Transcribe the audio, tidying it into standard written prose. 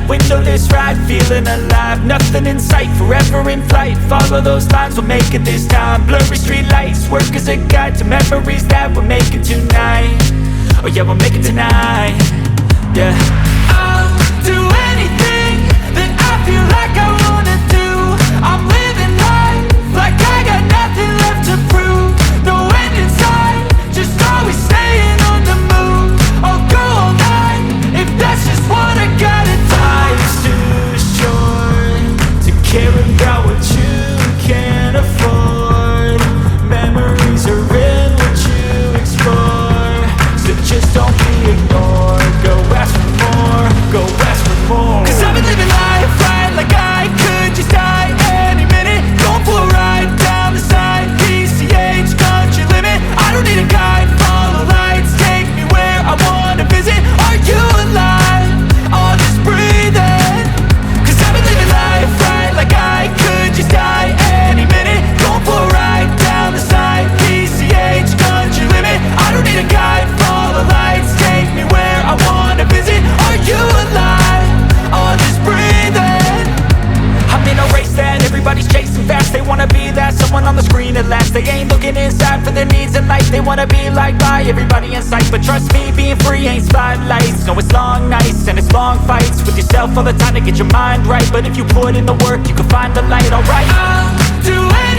windowless ride, feeling alive. Nothing in sight, forever in flight. Follow those lines, we'll make it this time. Blurry street lights, work as a guide to memories that we're making tonight. Oh yeah, we'll make it tonight. Yeah, I'll do anything that I feel like I wanna do. I'm living life like I got nothing left to prove. No end in sight, just always staying on the move. I'll go all night if that's just what I gotta do. Life's too short to care about what you can't afford. Memories are in what you explore, so just don't be ignored. Go ask for more, go ask for more. 'Cause I've been living life right like I could just die any minute. Going for a ride down the side, PCH, country limit. I don't need a guide, follow lights, take me where I wanna visit. Are you alive? Or just breathing? 'Cause I've been living life right like I could just die any minute. Going for a ride down the side, PCH, country limit. I don't need a guide, follow lights, take me where I wanna visit. Are you alive? Or just breathing? I'm in a race that everybody's chasing fast. They wanna be that someone on the screen at last. They ain't looking inside for their needs in life. They wanna be liked by everybody in sight. But trust me, being free ain't spotlights. No, it's long nights and it's long fights with yourself all the time to get your mind right. But if you put in the work, you can find the light, alright? I'll do it.